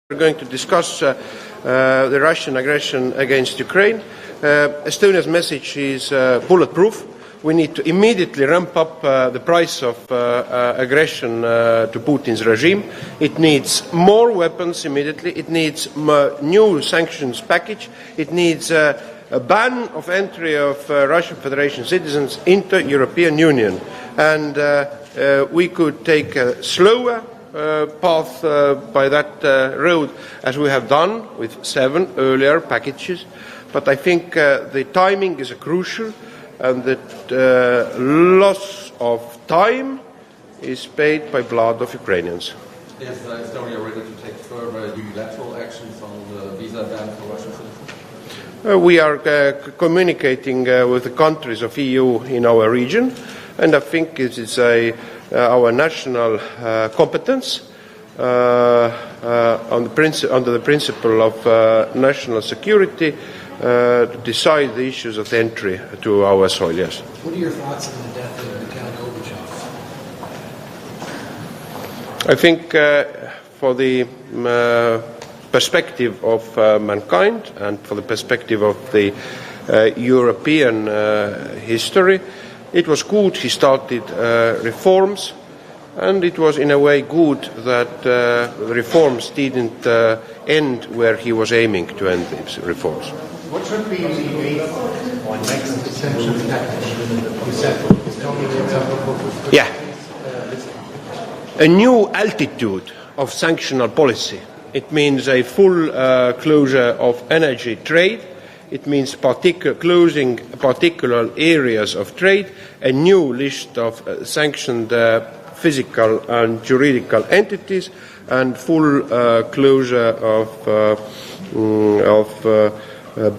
We're going to discuss the Russian aggression against Ukraine. Estonia's message is bulletproof. We need to immediately ramp up the price of aggression to Putin's regime. It needs more weapons immediately. It needs new sanctions package. It needs a ban of entry of Russian Federation citizens into European Union. And we could take a slower path by that road, as we have done with 7 earlier packages. But I think the timing is crucial, and that loss of time is paid by blood of Ukrainians. Is Estonia ready to take further unilateral actions on the visa ban for Russian citizens? We are communicating with the countries of EU in our region, and I think it is our national competence under the principle of national security to decide the issues of entry to our soil. Yes. What are your thoughts on the death of Mikhail Gorbachev? I think for the perspective of mankind and for the perspective of the European history, it was good he started reforms, and it was in a way good that the reforms didn't end where he was aiming to end these reforms. What should be the aim on next sanctions package? You said Estonia. Yeah. A new altitude of sanctional policy. It means a full closure of energy trade. It means closing particular areas of trade, a new list of sanctioned physical and juridical entities, and full closure of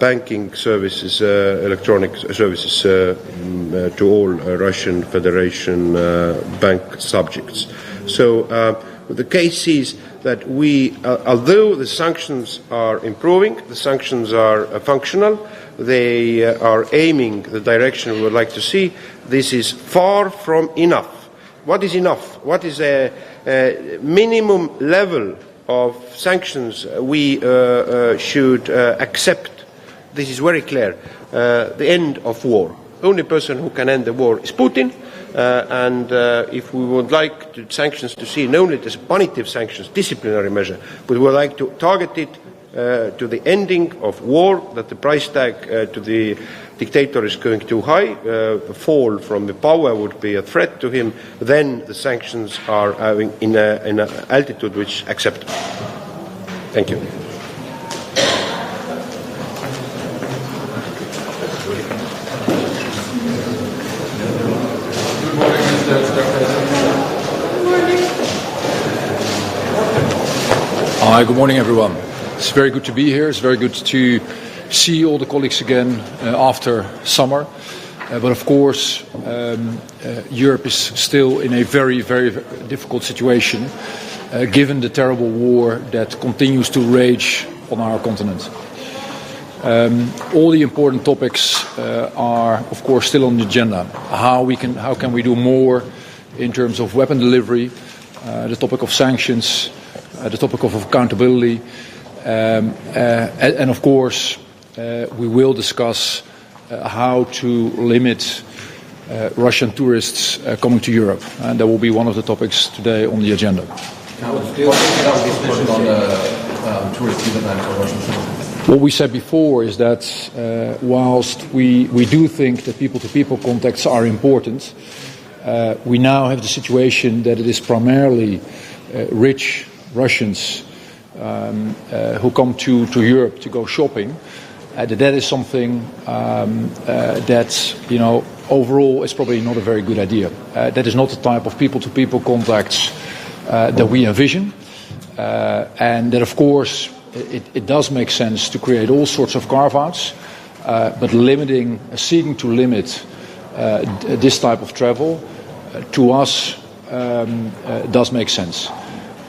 banking services, electronic services to all Russian Federation bank subjects. So the case is that we, although the sanctions are improving, the sanctions are functional, they are aiming the direction we would like to see, this is far from enough. What is enough? What is a minimum level of sanctions we should accept? This is very clear. The end of war. Only person who can end the war is Putin. And if we would like sanctions to see not only as punitive sanctions, disciplinary measure, but we would like to target it to the ending of war, that the price tag to the dictator is going too high, fall from the power would be a threat to him, then the sanctions are having in an altitude which is acceptable. Thank you. Hi, good morning everyone. It's very good to be here. It's very good to see all the colleagues again after summer. But of course, Europe is still in a very, very difficult situation given the terrible war that continues to rage on our continent. All the important topics are, of course, still on the agenda. How can we do more in terms of weapon delivery, the topic of sanctions, the topic of accountability, and of course, we will discuss how to limit Russian tourists coming to Europe, and that will be one of the topics today on the agenda. What we said before is that whilst we do think that people-to-people contacts are important, we now have the situation that it is primarily rich Russians who come to Europe to go shopping. That is something that, overall is probably not a very good idea. That is not the type of people-to-people contacts that we envision. And that, of course, it does make sense to create all sorts of carve-outs, but seeking to limit this type of travel, to us, does make sense.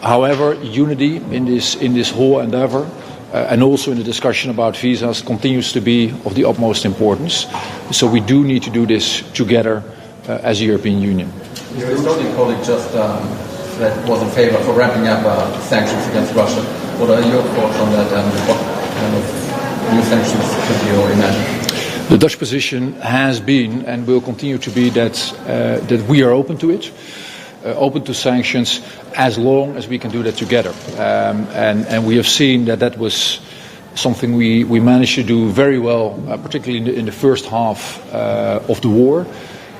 However, unity in this whole endeavor, and also in the discussion about visas, continues to be of the utmost importance. So we do need to do this together as a European Union. Your Estonian colleague just that was in favor for ramping up sanctions against Russia. What are your thoughts on that, and what kind of new sanctions could you imagine? The Dutch position has been and will continue to be that we are open to it, open to sanctions, as long as we can do that together. And we have seen that was something we managed to do very well, particularly in the first half of the war.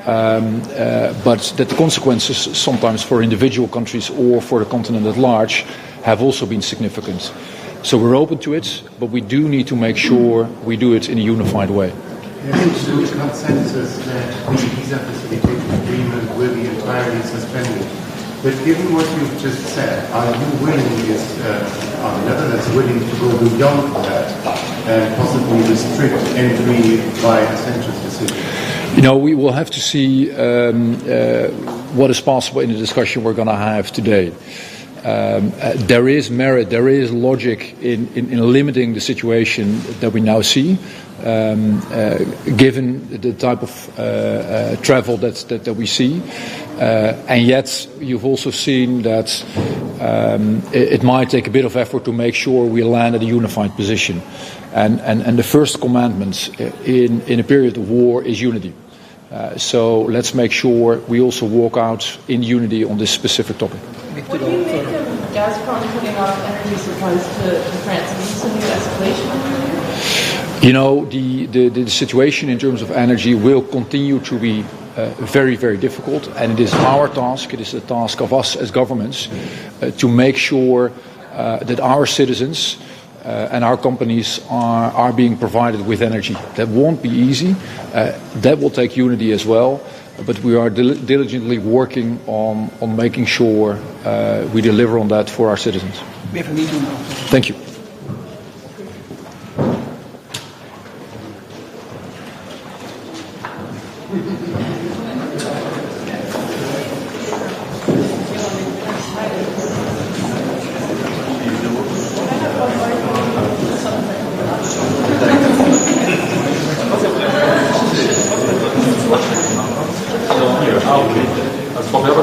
But that the consequences sometimes for individual countries or for the continent at large have also been significant. So we're open to it, but we do need to make sure we do it in a unified way. There seems to be consensus that the visa facilitation agreement will be entirely suspended. But given what you've just said, are you willing, are the Netherlands willing to go beyond that and possibly restrict entry by a census decision? You know, we will have to see what is possible in the discussion we're going to have today. There is merit, there is logic in limiting the situation that we now see, given the type of travel that we see. And yet you've also seen that it might take a bit of effort to make sure we land at a unified position. And the first commandment in a period of war is unity. So let's make sure we also walk out in unity on this specific topic. What do you make of Gazprom cutting off energy supplies to France? Is this a new escalation? You know, the situation in terms of energy will continue to be very, very difficult, and it is our task, it is the task of us as governments to make sure that our citizens and our companies are being provided with energy. That won't be easy. That will take unity as well. But we are diligently working on making sure we deliver on that for our citizens. Thank you.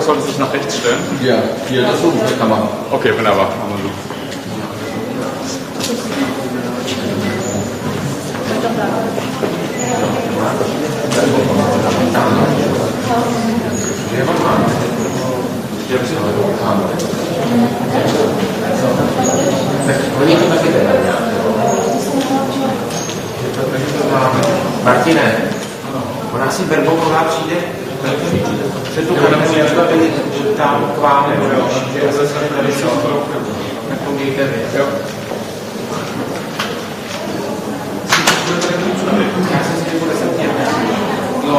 Sollte sich nach rechts stellen? Ja, hier, das so, das kann man. Okay, wunderbar. Machen wir so. Martine, ona si Berbouková přijde, předpokládám, že třeba byli tam k vám, že zase tady jsou takový jo. Já jsem si bude sem těm. No.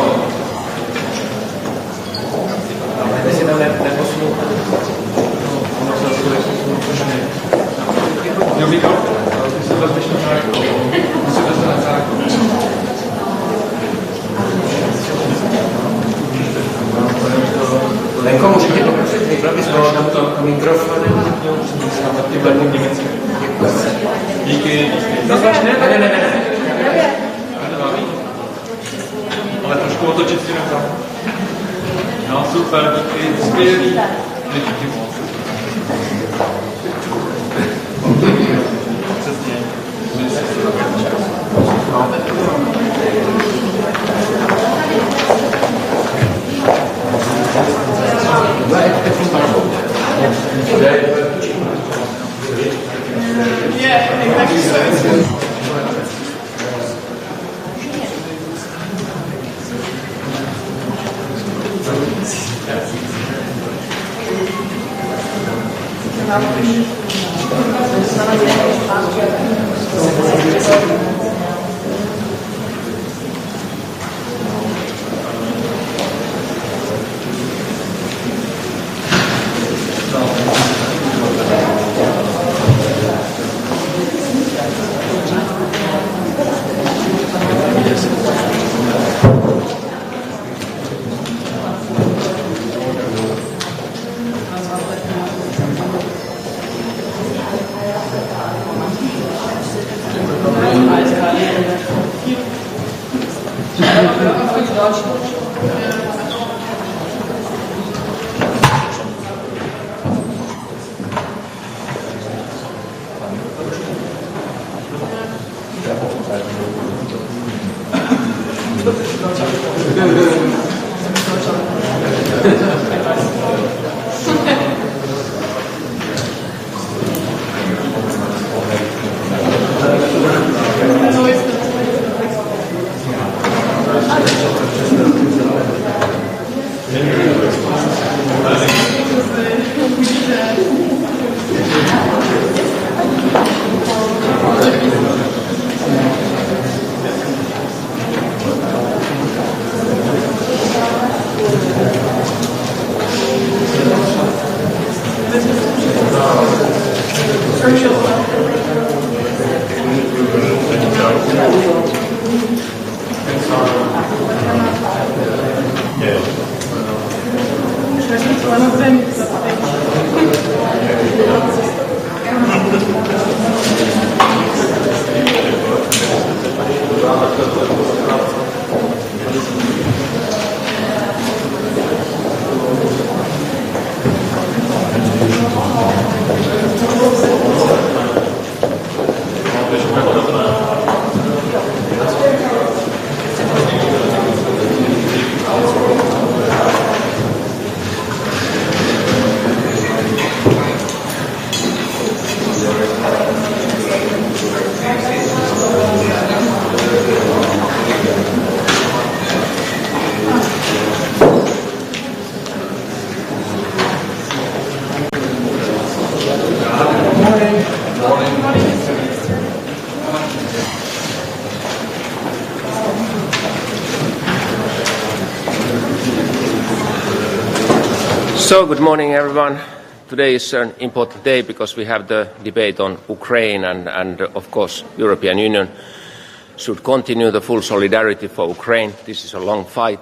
Ale si tam neposunu. Jo, Miko, ty se vezmeš na základ. Musí vezme na základ. Lenko, můžete poprosit, vyplat bys bylo tam to mikrofonem? Díky. Ne. Ale trošku otočit si na. No, super, díky, skvělý. Díky moc. Přesně. So, good morning everyone. Today is an important day because we have the debate on Ukraine and of course European Union should continue the full solidarity for Ukraine. This is a long fight.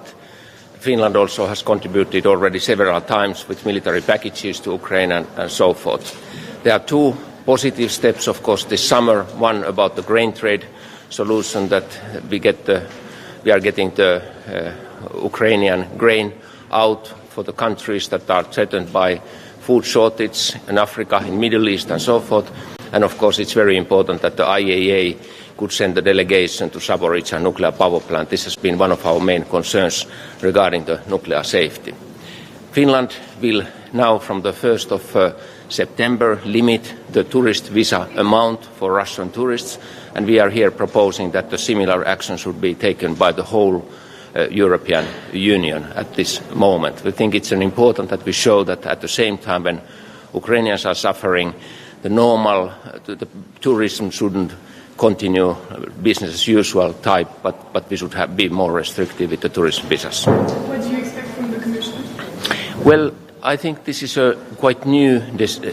Finland also has contributed already several times with military packages to Ukraine and so forth. There are two positive steps, of course, this summer. One about the grain trade solution that we are getting the Ukrainian grain out for the countries that are threatened by food shortage in Africa, in Middle East and so forth. And of course it's very important that the IAEA could send a delegation to Zaporizhzhia nuclear power plant. This has been one of our main concerns regarding the nuclear safety. Finland will now from the 1st of September limit the tourist visa amount for Russian tourists, and we are here proposing that the similar action should be taken by the whole European Union at this moment. We think it's important that we show that at the same time when Ukrainians are suffering, the tourism shouldn't continue business as usual type, but we should be more restrictive with the tourism visas. What do you expect from the Commission? Well, I think this is a quite new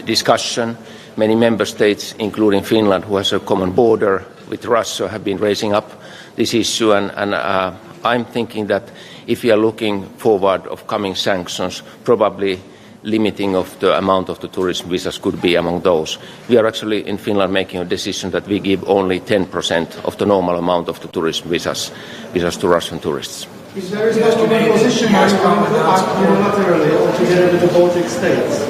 discussion. Many member states, including Finland, who has a common border with Russia, have been raising up this issue, and I'm thinking that if we are looking forward of coming sanctions, probably limiting of the amount of the tourism visas could be among those. We are actually in Finland making a decision that we give only 10% of the normal amount of the tourism visas to Russian tourists. If there is no common position, are you going to act unilaterally or together with the Baltic states?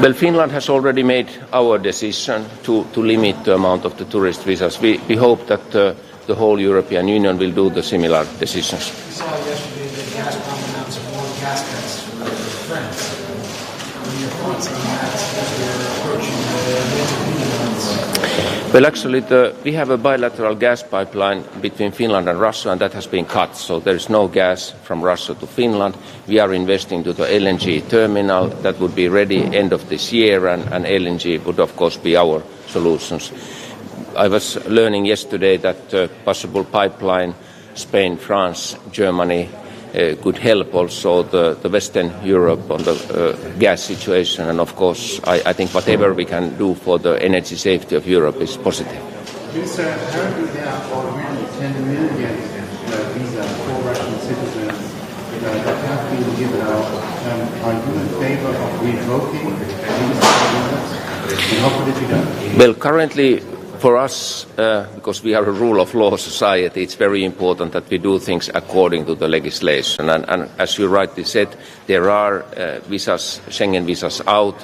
Well, Finland has already made our decision to limit the amount of the tourist visas. We hope that the whole European Union will do the similar decisions. We saw yesterday that Gazprom announced more gas cuts for France. What are your thoughts on that as we're approaching the winter months? Well, actually, we have a bilateral gas pipeline between Finland and Russia, and that has been cut. So there is no gas from Russia to Finland. We are investing to the LNG terminal that would be ready end of this year, and LNG would, of course, be our solutions. I was learning yesterday that possible pipeline, Spain, France, Germany, could help also the Western Europe on the gas situation. And of course, I think whatever we can do for the energy safety of Europe is positive. Apparently there are already 10 million visas for Russian citizens that have been given out. Are you in favor of revoking these visas? And how could it be done? Well, currently, for us, because we are a rule of law society, it's very important that we do things according to the legislation. And as you rightly said, there are visas, Schengen visas out.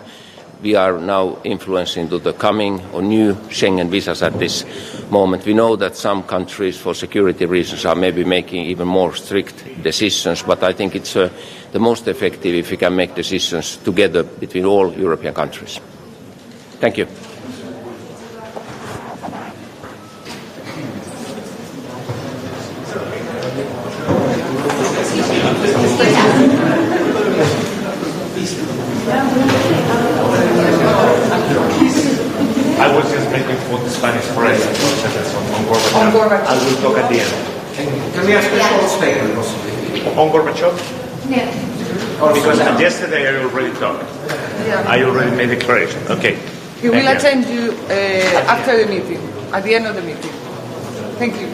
we are now influencing to the coming or new Schengen visas at this moment. We know that some countries, for security reasons, are maybe making even more strict decisions, but I think it's the most effective if we can make decisions together between all European countries. Thank you. I was just making for the Spanish press on Gorbachev. I will talk at the end. Can we ask a short statement, possibly? On Gorbachev? Yeah. Because yesterday I already talked. Yeah. I already made a declaration. Okay. He will attend you after the meeting, at the end of the meeting. Thank you.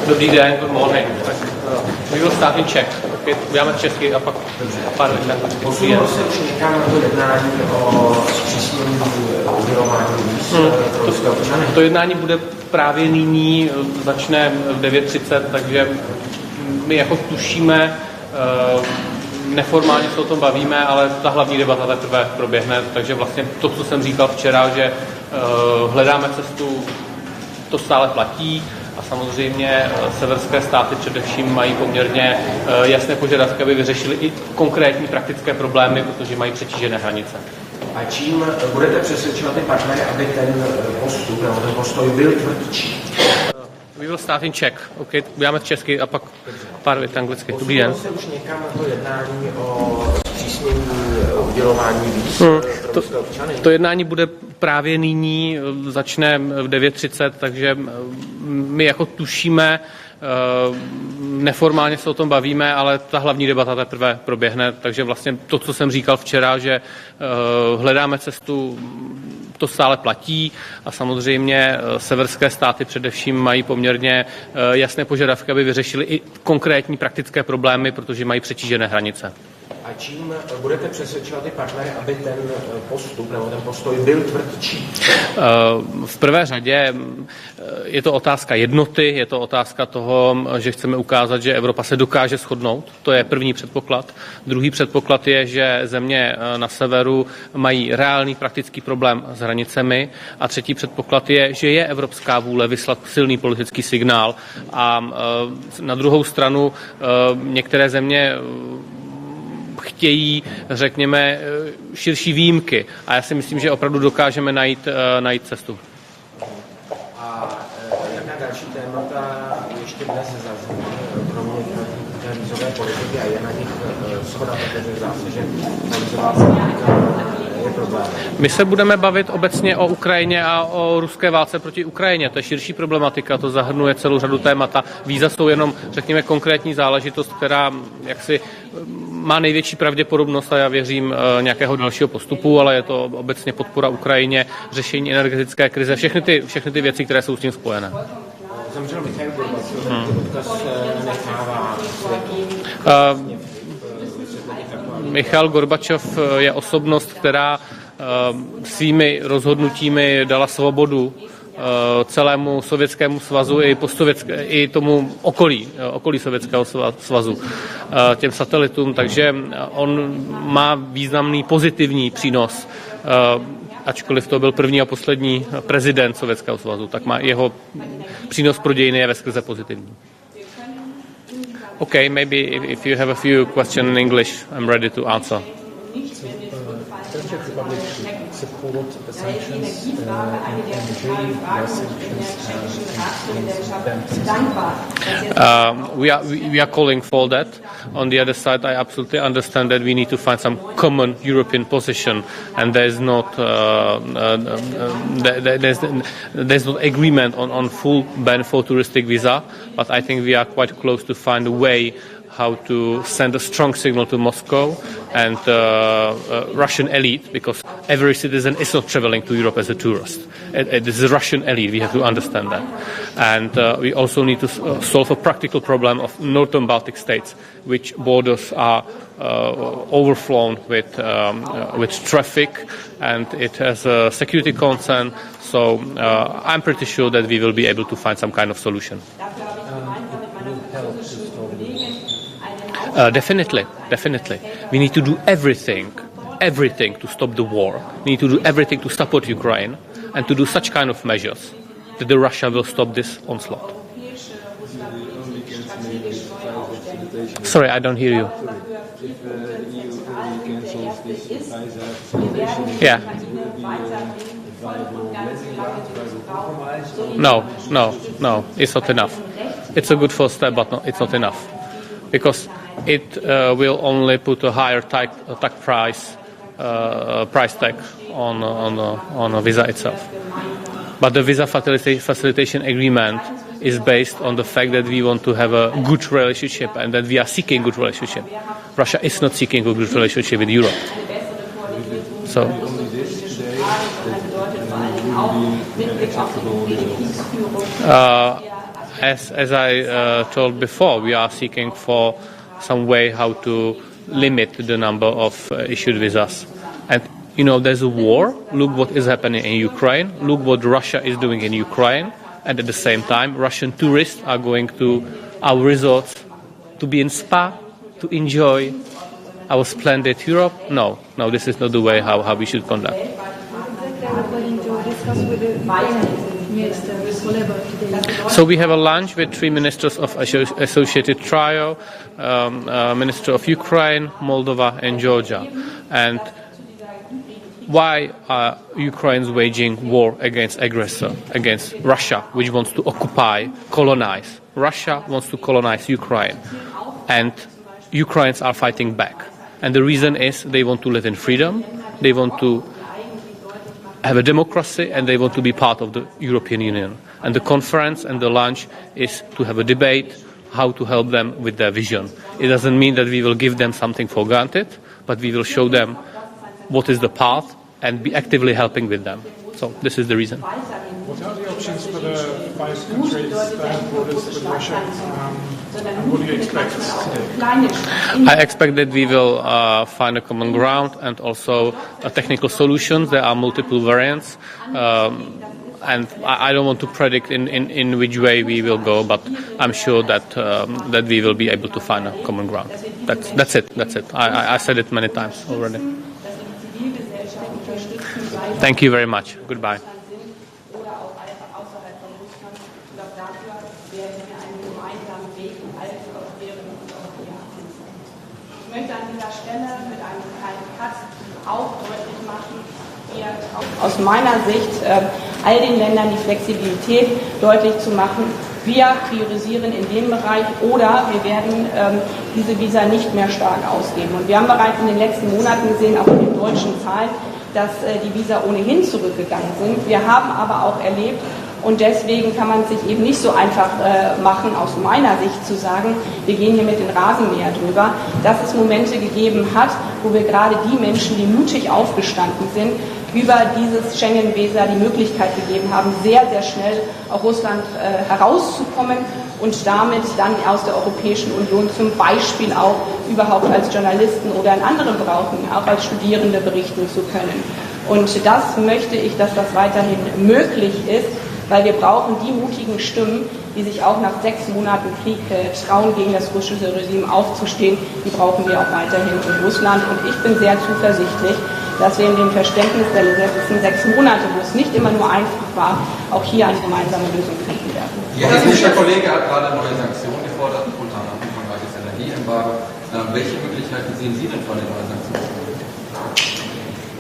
Dobrý den, good morning. We will start in Czech. Okay, uděláme česky a pak pár vět. Posunulo se už někam to jednání o zpřísnění udělování víz pro ruské občany? To jednání bude právě nyní, začne v 9:30, takže my jako tušíme, neformálně se o tom bavíme, ale ta hlavní debata teprve proběhne, takže vlastně to, co jsem říkal včera, že hledáme cestu, to stále platí. A samozřejmě severské státy především mají poměrně jasné požadavky, aby vyřešili i konkrétní praktické problémy, protože mají přetížené hranice. A čím budete přesvědčovat ty partnery, aby ten postup nebo ten postoj byl tvrdší? We will start in Czech. Okay, uděláme česky a pak pár vět anglicky. Dobrý den. Posunulo se už někam to jednání o zpřísnění udělování víz pro ruské občany? To jednání bude právě nyní, začne v 9:30, takže my jako tušíme, neformálně se o tom bavíme, ale ta hlavní debata teprve proběhne, takže vlastně to, co jsem říkal včera, že hledáme cestu, to stále platí a samozřejmě severské státy především mají poměrně jasné požadavky, aby vyřešili i konkrétní praktické problémy, protože mají přetížené hranice. A čím budete přesvědčovat ty partnery, aby ten postup nebo ten postoj byl tvrdší? V prvé řadě je to otázka jednoty, je to otázka toho, že chceme ukázat, že Evropa se dokáže shodnout. To je první předpoklad. Druhý předpoklad je, že země na severu mají reálný praktický problém s hranicemi. A třetí předpoklad je, že je evropská vůle vyslat silný politický signál. A na druhou stranu některé země chtějí, řekněme, širší výjimky. A já si myslím, že opravdu dokážeme najít cestu. A jaká další témata ještě dnes zazní, kromě té vízové politiky a je na nich shoda, protože zdá se, že vízová politika je problém. My se budeme bavit obecně o Ukrajině a o ruské válce proti Ukrajině. To je širší problematika, to zahrnuje celou řadu témat. Víza jsou jenom, řekněme, konkrétní záležitost, která jaksi má největší pravděpodobnost a já věřím nějakého dalšího postupu, ale je to obecně podpora Ukrajině, řešení energetické krize, všechny ty věci, které jsou s tím spojené. Zemřel Michail Gorbačov, odkaz nechává Michail Gorbačov je osobnost, která svými rozhodnutími dala svobodu celému Sovětskému svazu i tomu okolí Sovětského svazu, těm satelitům, takže on má významný pozitivní přínos, ačkoliv to byl první a poslední prezident Sovětského svazu, tak má jeho přínos pro dějiny je veskrze pozitivní. Okay, maybe if you have a few questions in English, I'm ready to answer. Does Czech Republic support the sanctions in energy, we are calling for that. On the other side, I absolutely understand that we need to find some common European position, and there's not agreement on full ban for touristic visa. But I think we are quite close to find a way how to send a strong signal to Moscow and Russian elite, because every citizen is not traveling to Europe as a tourist. It is a Russian elite, we have to understand that. And we also need to solve a practical problem of northern Baltic states, which borders are overflown with traffic, and it has a security concern. So I'm pretty sure that we will be able to find some kind of solution. Definitely. We need to do everything to stop the war. We need to do everything to support Ukraine and to do such kind of measures that the Russia will stop this onslaught. Sorry, I don't hear you. Yeah. No, it's not enough. It's a good first step, but no, it's not enough. Because it will only put a higher price tag on a visa itself. But the visa facilitation agreement is based on the fact that we want to have a good relationship and that we are seeking good relationship. Russia is not seeking a good relationship with Europe. So. As I told before, we are seeking for some way how to limit the number of issued visas. And you know, there's a war. Look what is happening in Ukraine. Look what Russia is doing in Ukraine. And at the same time, Russian tourists are going to our resorts to be in spa, to enjoy our splendid Europe. No, this is not the way how we should conduct. So we have a lunch with 3 ministers of associated trio, Minister of Ukraine, Moldova and Georgia. And why are Ukrainians waging war against aggressor, against Russia, which wants to occupy, colonize? Russia wants to colonize Ukraine, and Ukrainians are fighting back. And the reason is they want to live in freedom, they want to have a democracy, and they want to be part of the European Union. And the conference and the lunch is to have a debate how to help them with their vision. It doesn't mean that we will give them something for granted, but we will show them what is the path and be actively helping with them. So this is the reason. What are the options for the 5 countries that have borders with Russia? What do you expect? I expect that we will find a common ground and also technical solutions. There are multiple variants. And I don't want to predict in which way we will go, but I'm sure that we will be able to find a common ground. That's it. I said it many times already. Thank you very much. Goodbye. Ich möchte an dieser Stelle mit einem kleinen Cut auch deutlich machen, aus meiner Sicht all den Ländern die Flexibilität deutlich zu machen. Wir priorisieren in dem Bereich oder wir werden diese Visa nicht mehr stark ausgeben. Und wir haben bereits in den letzten Monaten gesehen, auch in den deutschen Zahlen, dass die Visa ohnehin zurückgegangen sind. Wir haben aber auch erlebt, und deswegen kann man sich eben nicht so einfach machen, aus meiner Sicht zu sagen, wir gehen hier mit den Rasenmäher drüber, dass es Momente gegeben hat, wo wir gerade die Menschen, die mutig aufgestanden sind, über dieses Schengen-Visa die Möglichkeit gegeben haben, sehr, sehr schnell aus Russland herauszukommen und damit dann aus der Europäischen Union zum Beispiel auch überhaupt als Journalisten oder in anderen Bereichen, auch als Studierende berichten zu können. Und das möchte ich, dass das weiterhin möglich ist, weil wir brauchen die mutigen Stimmen, die sich auch nach 6 Monaten Krieg trauen, gegen das russische Regime aufzustehen, die brauchen wir auch weiterhin in Russland. Und ich bin sehr zuversichtlich, dass wir in dem Verständnis der letzten 6 Monate, wo es nicht immer nur einfach war, auch hier eine gemeinsame Lösung finden werden. Ihr russischer Kollege hat gerade neue Sanktionen gefordert, unter anderem umfangreiches Energieembargo. Welche Möglichkeiten sehen Sie denn von den neuen Sanktionen?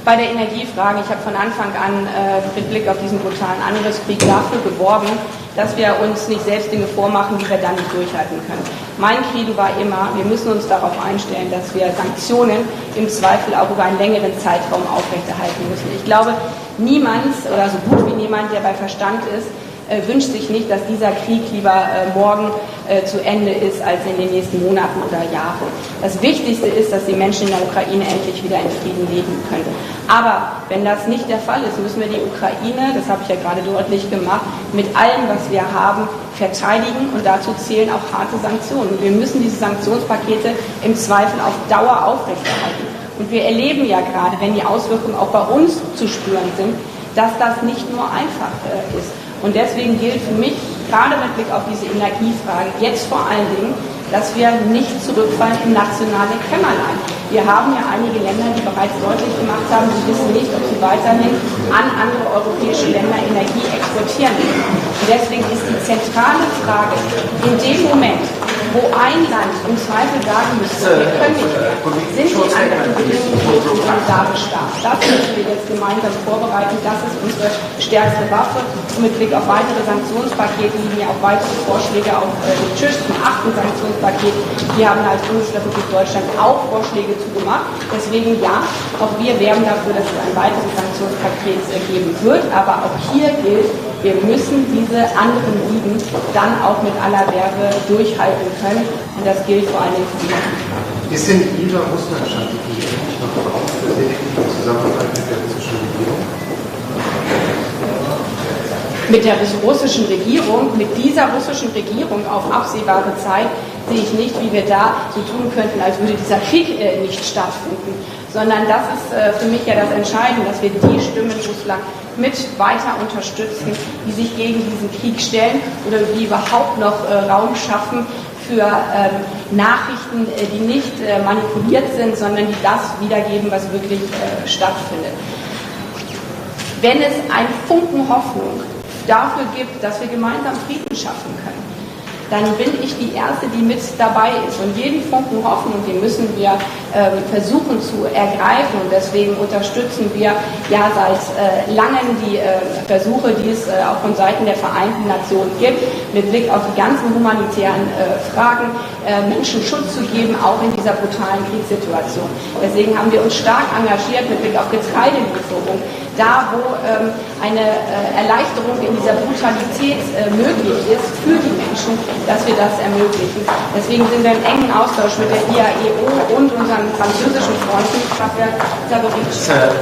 Bei der Energiefrage, ich habe von Anfang an mit Blick auf diesen brutalen Angriffskrieg dafür geworben, dass wir uns nicht selbst Dinge vormachen, die wir dann nicht durchhalten können. Mein Credo war immer, wir müssen uns darauf einstellen, dass wir Sanktionen im Zweifel auch über einen längeren Zeitraum aufrechterhalten müssen. Ich glaube, niemand oder so gut wie niemand, der bei Verstand ist, wünscht sich nicht, dass dieser Krieg lieber morgen zu Ende ist als in den nächsten Monaten oder Jahren. Das Wichtigste ist, dass die Menschen in der Ukraine endlich wieder in Frieden leben können. Aber wenn das nicht der Fall ist, müssen wir die Ukraine, das habe ich ja gerade deutlich gemacht, mit allem, was wir haben, verteidigen und dazu zählen auch harte Sanktionen. Wir müssen diese Sanktionspakete im Zweifel auf Dauer aufrechterhalten. Und wir erleben ja gerade, wenn die Auswirkungen auch bei uns zu spüren sind, dass das nicht nur einfach ist. Und deswegen gilt für mich, gerade mit Blick auf diese Energiefrage, jetzt vor allen Dingen dass wir nicht zurückfallen im nationalen Kämmerlein. Wir haben ja einige Länder, die bereits deutlich gemacht haben, sie wissen nicht, ob sie weiterhin an andere europäische Länder Energie exportieren können. Und deswegen ist die zentrale Frage, in dem Moment, wo ein Land im Zweifel sagen müsste, wir können nicht mehr, sind die anderen Bedingungen solidarisch da. Das müssen wir jetzt gemeinsam vorbereiten. Das ist unsere stärkste Waffe. Und mit Blick auf weitere Sanktionspakete liegen ja auch weitere Vorschläge auf dem Tisch zum 8. Sanktionspaket. Wir haben als Bundesrepublik Deutschland auch Vorschläge zugemacht. Deswegen ja, auch wir werben dafür, dass es ein weiteres Sanktionspaket geben wird. Aber auch hier gilt, wir müssen diese anderen Ligen dann auch mit aller Werbe durchhalten können. Und das gilt vor allem für die. Ist denn Ihre Russland-Strategie eigentlich noch drauf für die Zusammenarbeit mit der russischen Regierung? Mit der russischen Regierung, mit dieser russischen Regierung auf absehbare Zeit sehe ich nicht, wie wir da so tun könnten, als würde dieser Krieg nicht stattfinden. Sondern das ist für mich ja das Entscheidende, dass wir die Stimmen Russland mit weiter unterstützen, die sich gegen diesen Krieg stellen oder die überhaupt noch Raum schaffen für Nachrichten, die nicht manipuliert sind, sondern die das wiedergeben, was wirklich stattfindet. Wenn es einen Funken Hoffnung dafür gibt, dass wir gemeinsam Frieden schaffen können, dann bin ich die Erste, die mit dabei ist. Und jeden Funken Hoffnung, den müssen wir versuchen zu ergreifen. Und deswegen unterstützen wir ja seit langem die Versuche, die es auch von Seiten der Vereinten Nationen gibt, mit Blick auf die ganzen humanitären Fragen, Menschen Schutz zu geben, auch in dieser brutalen Kriegssituation. Deswegen haben wir uns stark engagiert mit Blick auf Getreidelieferung. Da, wo eine Erleichterung in dieser Brutalität möglich ist für die Menschen, dass wir das ermöglichen. Deswegen sind wir im engen Austausch mit der IAEO und unseren französischen Freunden.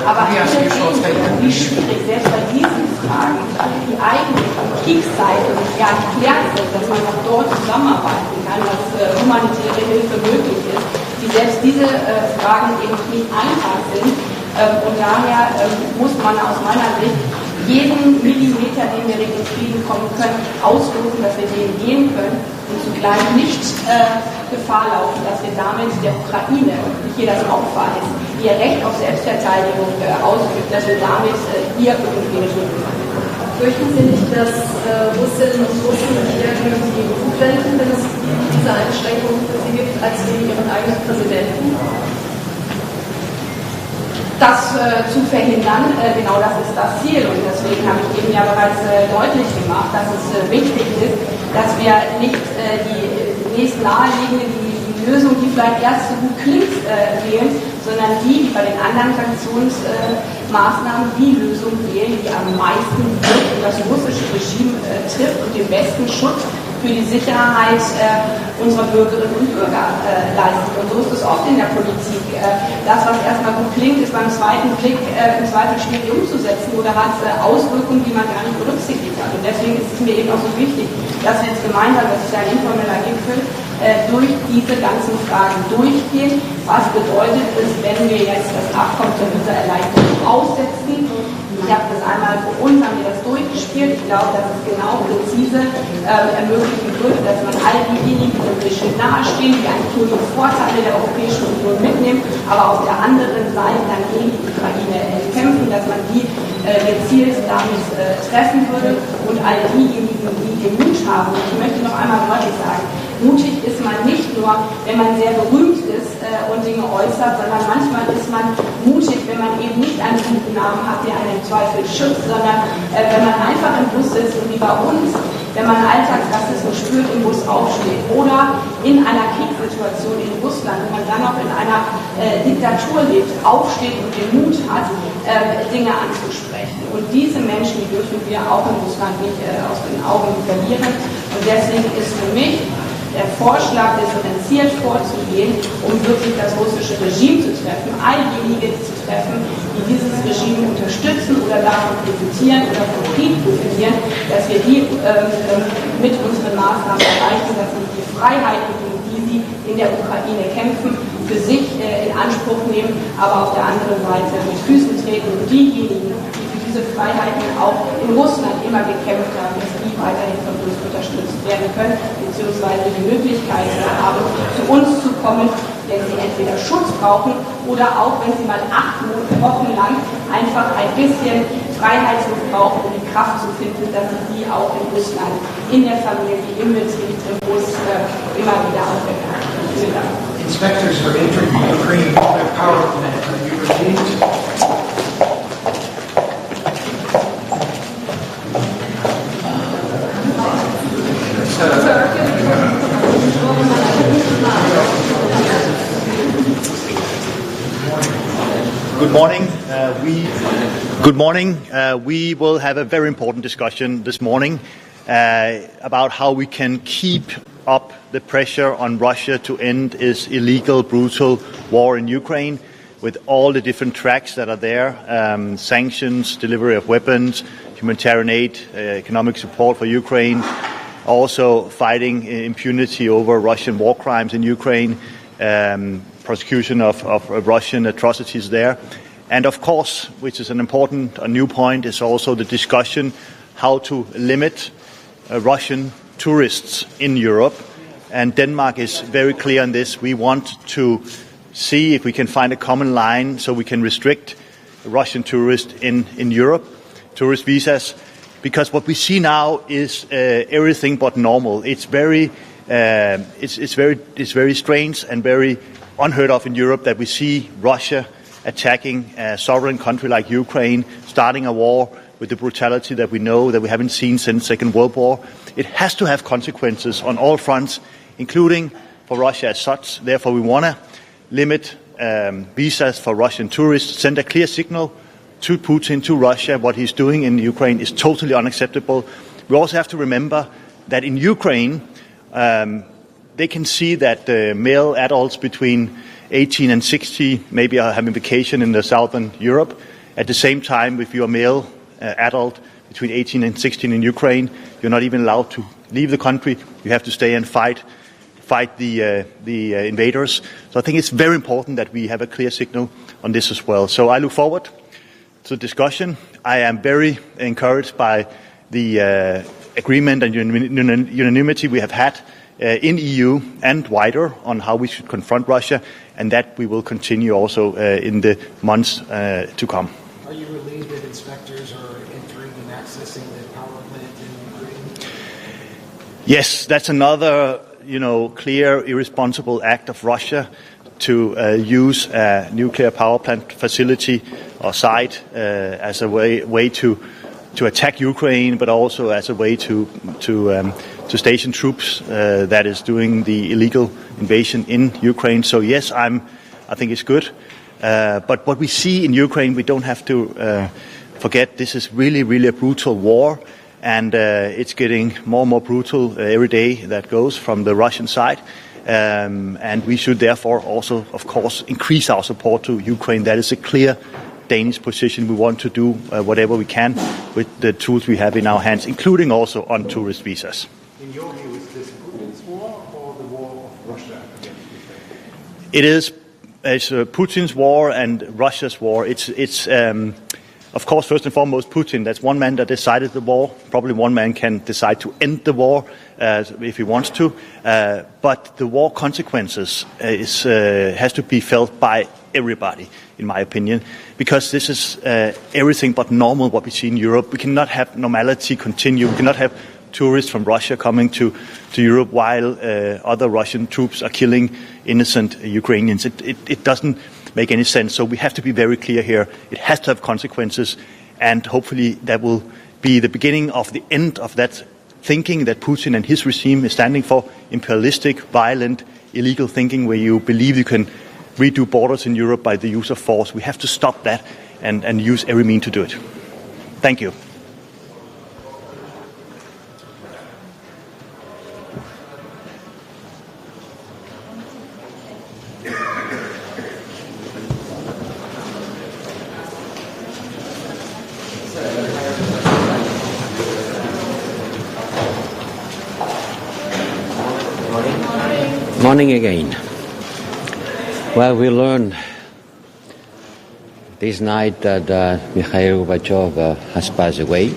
Aber hier sehen wir, wie schwierig selbst bei diesen Fragen, die eigentlich in Kriegszeiten ja geklärt sind, dass man auch dort zusammenarbeiten kann, dass humanitäre Hilfe möglich ist, wie selbst diese Fragen eben nicht einfach sind. Und daher muss man aus meiner Sicht jeden Millimeter, den wir Richtung Frieden kommen können, ausrufen, dass wir den gehen können und zugleich nicht Gefahr laufen, dass wir damit der Ukraine, nicht jeder das Opfer ist, ihr Recht auf Selbstverteidigung ausübt, dass wir damit ihr irgendwie nicht machen. Fürchten Sie nicht, dass Russinnen und Russen sich irgendwie gut wenden, wenn es diese Einschränkungen für sie gibt, als gegen ihren eigenen Präsidenten? Das zu verhindern, genau das ist das Ziel. Und deswegen habe ich eben ja bereits deutlich gemacht, dass es wichtig ist, dass wir nicht die nächst naheliegende, die Lösung, die vielleicht erst so gut klingt, wählen, sondern die bei den anderen Sanktionsmaßnahmen die Lösung wählen, die am meisten wirkt und das russische Regime trifft und den besten Schutz für die Sicherheit unserer Bürgerinnen und Bürger leistet. Und so ist es oft in der Politik. Das, was erstmal gut klingt, ist beim zweiten Blick im Zweifel schwierig umzusetzen oder hat Auswirkungen, die man gar nicht berücksichtigt hat. Und deswegen ist es mir eben auch so wichtig, dass wir jetzt gemeinsam, das ist ja ein informeller Gipfel, durch diese ganzen Fragen durchgehen. Was bedeutet es, wenn wir jetzt das Abkommen zur Visaerleichterung aussetzen? Ich habe das einmal für uns, haben wir das durchgespielt. Ich glaube, dass es genau präzise ermöglichen würde, dass man all diejenigen, die dem Regime nahestehen, die eigentlich nur die Vorteile der Europäischen Union mitnehmen, aber auf der anderen Seite dann gegen die Ukraine kämpfen, dass man die gezielt damit treffen würde und all diejenigen, die den Mut haben. Und ich möchte noch einmal deutlich sagen, mutig ist man nicht nur, wenn man sehr berühmt ist und Dinge äußert, sondern manchmal ist man mutig, wenn man eben nicht einen guten Namen hat, der einen im Zweifel schützt, sondern wenn man einfach im Bus sitzt und wie bei uns, wenn man Alltagsrassismus spürt, im Bus aufsteht oder in einer Kriegssituation in Russland, wo man dann noch in einer Diktatur lebt, aufsteht und den Mut hat, Dinge anzusprechen. Und diese Menschen, die dürfen wir auch in Russland nicht aus den Augen verlieren. Und deswegen ist für mich der Vorschlag, differenziert vorzugehen, um wirklich das russische Regime zu treffen, all diejenigen zu treffen, die dieses Regime unterstützen oder davon profitieren oder vom Krieg profitieren, dass wir die mit unseren Maßnahmen erreichen, dass sie die Freiheiten, gegen die sie in der Ukraine kämpfen, für sich in Anspruch nehmen, aber auf der anderen Seite mit Füßen treten und diejenigen, die für diese Freiheiten auch in Russland immer gekämpft haben, dass die weiterhin von uns unterstützt werden können. bzw. die Möglichkeit haben, zu uns zu kommen, wenn sie entweder Schutz brauchen oder auch, wenn sie mal 8 Wochen lang einfach ein bisschen Freiheitsluft brauchen, um die Kraft zu finden, dass sie die auch in Russland, in der Familie, im Betrieb, im Bus immer wieder aufwecken. Vielen Dank. Inspectors are entering the Ukraine power plant. Are you relieved? Good morning. We will have a very important discussion this morning about how we can keep up the pressure on Russia to end its illegal, brutal war in Ukraine with all the different tracks that are there, sanctions, delivery of weapons, humanitarian aid, economic support for Ukraine, also fighting impunity over Russian war crimes in Ukraine, prosecution of Russian atrocities there. And of course, which is an important new point, is also the discussion how to limit Russian tourists in Europe. And Denmark is very clear on this. We want to see if we can find a common line so we can restrict Russian tourists in Europe, tourist visas, because what we see now is everything but normal. It's very strange and very unheard of in Europe that we see Russia attacking a sovereign country like Ukraine, starting a war with the brutality that we know that we haven't seen since Second World War. It has to have consequences on all fronts, including for Russia as such. Therefore, we want to limit visas for Russian tourists, send a clear signal to Putin, to Russia. What he's doing in Ukraine is totally unacceptable. We also have to remember that in Ukraine, they can see that male adults between 18 and 60 maybe are having vacation in the southern Europe. At the same time, if you're a male adult between 18 and 16 in Ukraine, you're not even allowed to leave the country. You have to stay and fight the invaders. So I think it's very important that we have a clear signal on this as well. So I look forward to the discussion. I am very encouraged by the agreement and unanimity we have had in EU and wider on how we should confront Russia, and that we will continue also in the months to come. Are you relieved that inspectors are entering and accessing the power plant in Ukraine? Yes, that's another, clear, irresponsible act of Russia to use a nuclear power plant facility or site as a way to attack Ukraine, but also as a way to station troops that is doing the illegal invasion in Ukraine. So yes, I think it's good. But what we see in Ukraine, we don't have to forget this is really, really a brutal war, and it's getting more and more brutal every day that goes from the Russian side. And we should therefore also, of course, increase our support to Ukraine. That is a clear Danish position. We want to do whatever we can with the tools we have in our hands, including also on tourist visas. In your view, is this Putin's war or the war of Russia against Ukraine? It is Putin's war and Russia's war. It's of course, first and foremost, Putin. That's one man that decided the war. Probably one man can decide to end the war if he wants to. But the war consequences has to be felt by everybody, in my opinion, because this is everything but normal what we see in Europe. We cannot have normality continue. We cannot have tourists from Russia coming to Europe while other Russian troops are killing innocent Ukrainians. It doesn't make any sense. So we have to be very clear here. It has to have consequences, and hopefully that will be the beginning of the end of that thinking that Putin and his regime is standing for, imperialistic, violent, illegal thinking where you believe you can redo borders in Europe by the use of force. We have to stop that and use every means to do it. Thank you. Morning again. Well, we learned this night that Mikhail Gorbachev has passed away.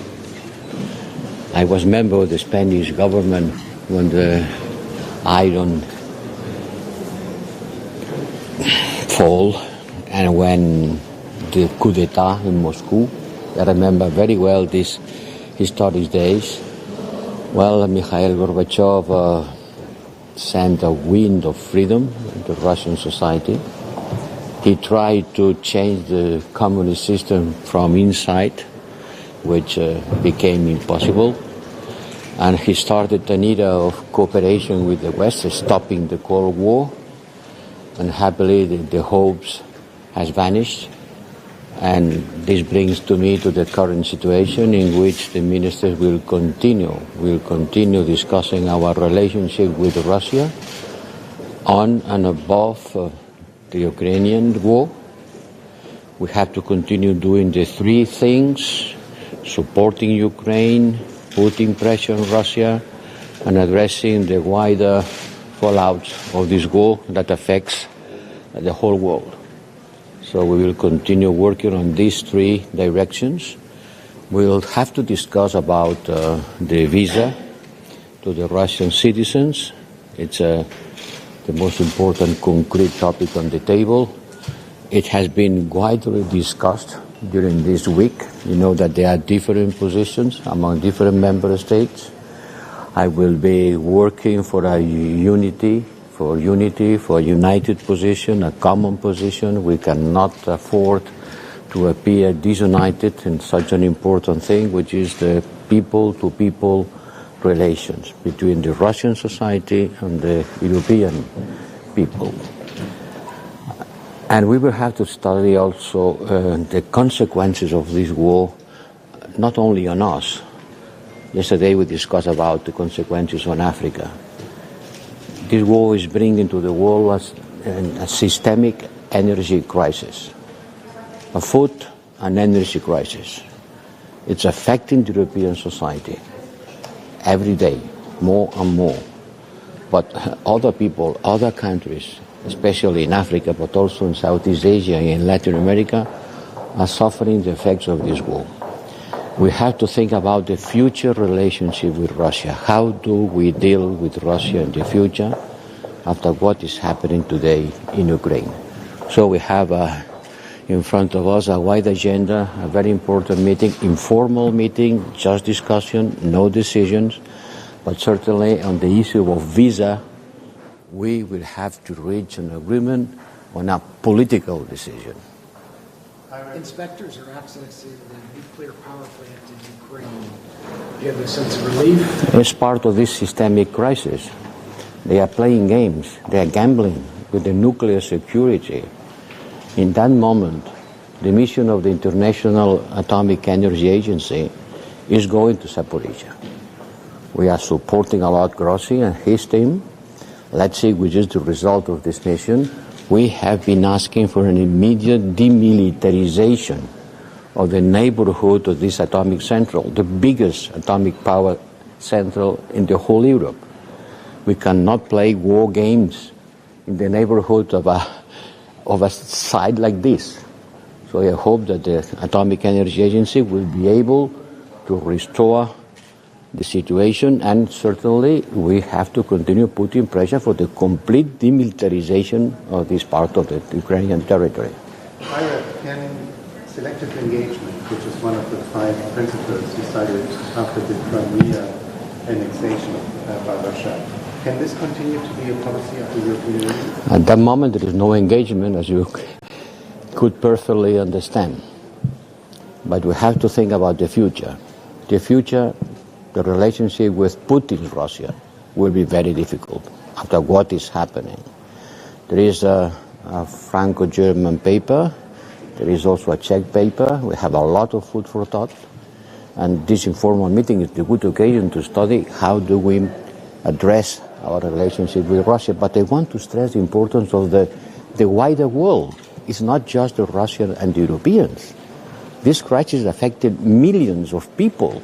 I was member of the Spanish government when the iron fall, and when the coup d'etat in Moscow, I remember very well these historic days. Well, Mikhail Gorbachev sent a wind of freedom into Russian society. He tried to change the communist system from inside, which became impossible. And he started an era of cooperation with the West, stopping the Cold War. And happily, the hopes has vanished. And this brings to me to the current situation in which the ministers will continue discussing our relationship with Russia on and above the Ukrainian war. We have to continue doing the three things: supporting Ukraine, putting pressure on Russia, and addressing the wider fallout of this war that affects the whole world. So we will continue working on these three directions. We'll have to discuss about the visa to the Russian citizens. It's the most important concrete topic on the table. It has been widely discussed during this week. You know that there are different positions among different member states. I will be working for a for a united position, a common position. We cannot afford to appear disunited in such an important thing, which is the people-to-people relations between the Russian society and the European people. And we will have to study also the consequences of this war, not only on us. Yesterday we discussed about the consequences on Africa. This war is bringing to the world a systemic energy crisis, a food and energy crisis. It's affecting the European society every day, more and more. But other people, other countries, especially in Africa, but also in Southeast Asia and in Latin America, are suffering the effects of this war. We have to think about the future relationship with Russia. How do we deal with Russia in the future after what is happening today in Ukraine? So we have in front of us a wide agenda, a very important meeting, informal meeting, just discussion, no decisions, but certainly on the issue of visa, we will have to reach an agreement on a political decision. Inspectors are accessing the nuclear power plant in Ukraine. Do you have a sense of relief? As part of this systemic crisis, they are playing games. They are gambling with the nuclear security. In that moment, the mission of the International Atomic Energy Agency is going to Zaporizhia. We are supporting a lot Grossi and his team. Let's see which is the result of this mission. We have been asking for an immediate demilitarization of the neighborhood of this atomic central, the biggest atomic power central in the whole Europe. We cannot play war games in the neighborhood of a site like this. So I hope that the Atomic Energy Agency will be able to restore the situation, and certainly we have to continue putting pressure for the complete demilitarization of this part of the Ukrainian territory. Can selective engagement, which is one of the 5 principles decided after the Crimea annexation by Russia, can this continue to be a policy of the European Union? At that moment there is no engagement, as you could perfectly understand. But we have to think about the future. The future, the relationship with Putin's Russia will be very difficult after what is happening. There is a Franco-German paper, there is also a Czech paper. We have a lot of food for thought, and this informal meeting is a good occasion to study how do we address our relationship with Russia. But I want to stress the importance of the wider world. It's not just the Russians and the Europeans. This crisis affected millions of people.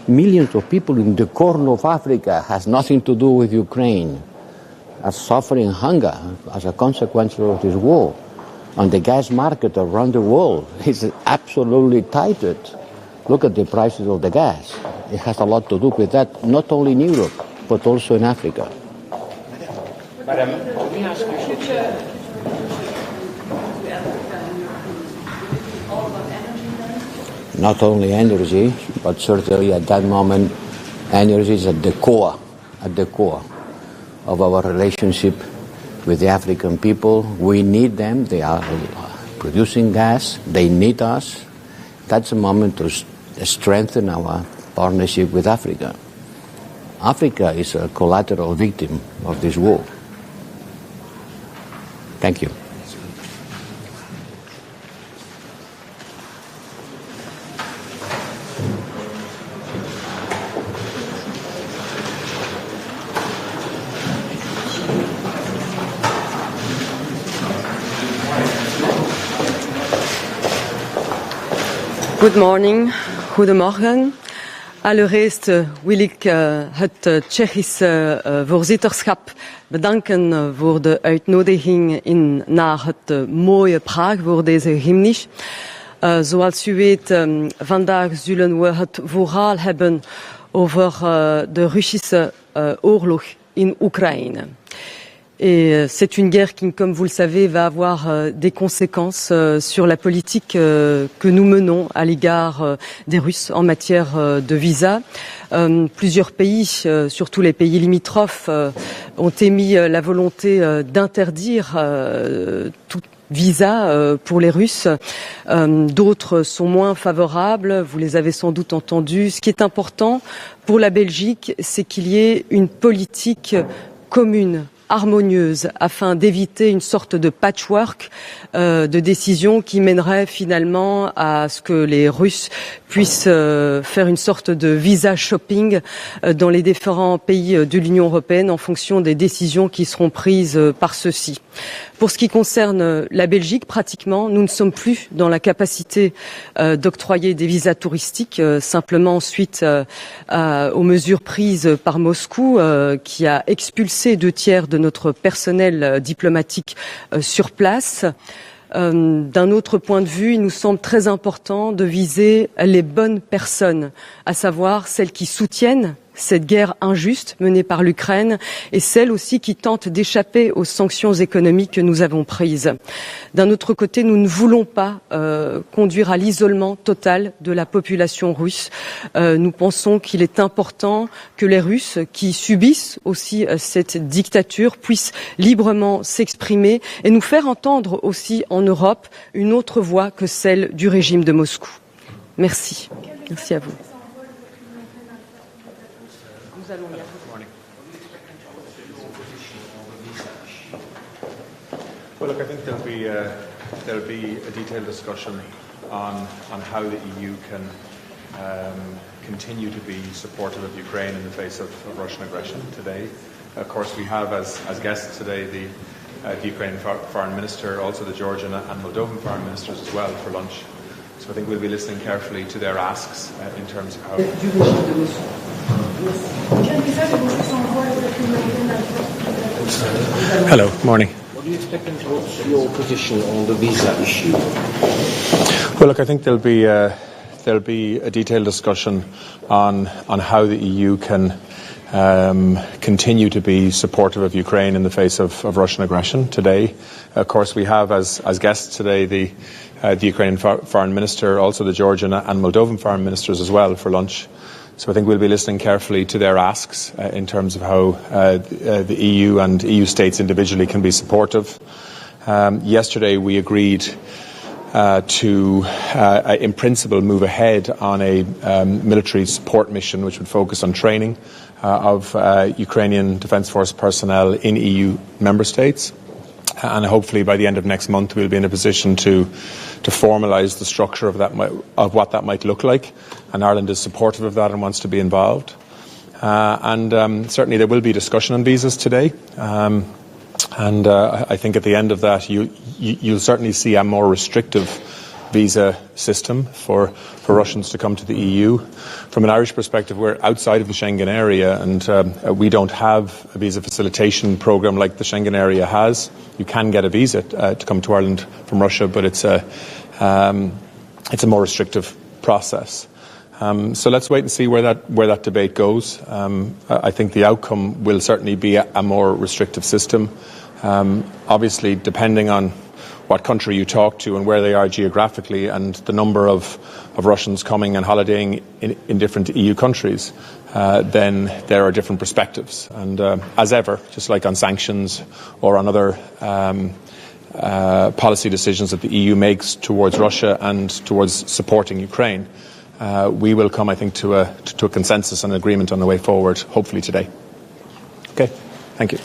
Millions of people in the corner of Africa has nothing to do with Ukraine, are suffering hunger as a consequence of this war. And the gas market around the world is absolutely tightened. Look at the prices of the gas. It has a lot to do with that, not only in Europe, but also in Africa. Madam, let me ask you. Not only energy, but certainly at that moment, energy is at the core of our relationship with the African people. We need them. They are producing gas. They need us. That's a moment to strengthen our partnership with Africa. Africa is a collateral victim of this war. Thank you. Good morning, goedemorgen. Allereerst wil ik het Tsjechische voorzitterschap bedanken voor de uitnodiging naar het mooie Praag voor deze Gymnich. Zoals u weet, vandaag zullen we het vooral hebben over de Russische oorlog in Oekraïne. Et c'est une guerre qui, comme vous le savez, va avoir des conséquences sur la politique que nous menons à l'égard des Russes en matière de visa. Plusieurs pays, surtout les pays limitrophes, ont émis la volonté d'interdire tout visa pour les Russes. D'autres sont moins favorables, vous les avez sans doute entendus. Ce qui est important pour la Belgique, c'est qu'il y ait une politique commune, harmonieuse, afin d'éviter une sorte de patchwork de décisions qui mènerait finalement à ce que les Russes puissent faire une sorte de visa shopping dans les différents pays de l'Union européenne en fonction des décisions qui seront prises par ceux-ci. Pour ce qui concerne la Belgique, pratiquement, nous ne sommes plus dans la capacité d'octroyer des visas touristiques, simplement suite aux mesures prises par Moscou, qui a expulsé 2/3 de notre personnel diplomatique sur place. D'un autre point de vue, il nous semble très important de viser les bonnes personnes, à savoir celles qui soutiennent cette guerre injuste menée par l'Ukraine et celles aussi qui tentent d'échapper aux sanctions économiques que nous avons prises. D'un autre côté, nous ne voulons pas conduire à l'isolement total de la population russe. Nous pensons qu'il est important que les Russes, qui subissent aussi cette dictature, puissent librement s'exprimer et nous faire entendre aussi en Europe une autre voix que celle du régime de Moscou. Merci. Merci à vous. Well, look, I think there'll be a detailed discussion on how the EU can continue to be supportive of Ukraine in the face of Russian aggression today. Of course, we have as guests today the Ukrainian foreign minister, also the Georgian and Moldovan foreign ministers as well for lunch. So I think we'll be listening carefully to their asks in terms of how. Hello, morning. What do you expect and what's your position on the visa issue? Well, look, I think there'll be a detailed discussion on how the EU can continue to be supportive of Ukraine in the face of Russian aggression today. Of course, we have as guests today the Ukrainian foreign minister, also the Georgian and Moldovan foreign ministers as well for lunch. So I think we'll be listening carefully to their asks in terms of how the EU and EU states individually can be supportive. Yesterday we agreed to, in principle, move ahead on a military support mission which would focus on training of Ukrainian Defence Force personnel in EU member states. And hopefully by the end of next month we'll be in a position to formalise the structure of what that might look like. And Ireland is supportive of that and wants to be involved. Certainly there will be discussion on visas today. I think at the end of that you'll certainly see a more restrictive visa system for Russians to come to the EU. From an Irish perspective, we're outside of the Schengen area and we don't have a visa facilitation programme like the Schengen area has. You can get a visa to come to Ireland from Russia, but it's a more restrictive process. So let's wait and see where that debate goes. I think the outcome will certainly be a more restrictive system. Obviously, depending on what country you talk to and where they are geographically and the number of Russians coming and holidaying in different EU countries, then there are different perspectives. And as ever, just like on sanctions or on other policy decisions that the EU makes towards Russia and towards supporting Ukraine, we will come, I think, to a consensus and agreement on the way forward, hopefully today. Okay, thank you.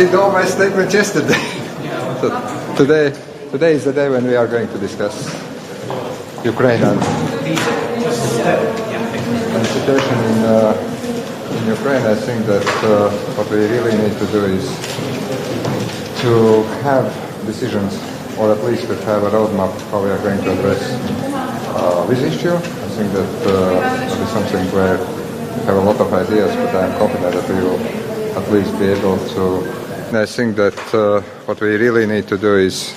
did all my statements yesterday. So today is the day when we are going to discuss Ukraine and the situation in Ukraine. I think that what we really need to do is to have decisions, or at least to have a roadmap how we are going to address this issue. I think that that is something where we have a lot of ideas, but I am confident that we will at least be able to. I think that what we really need to do is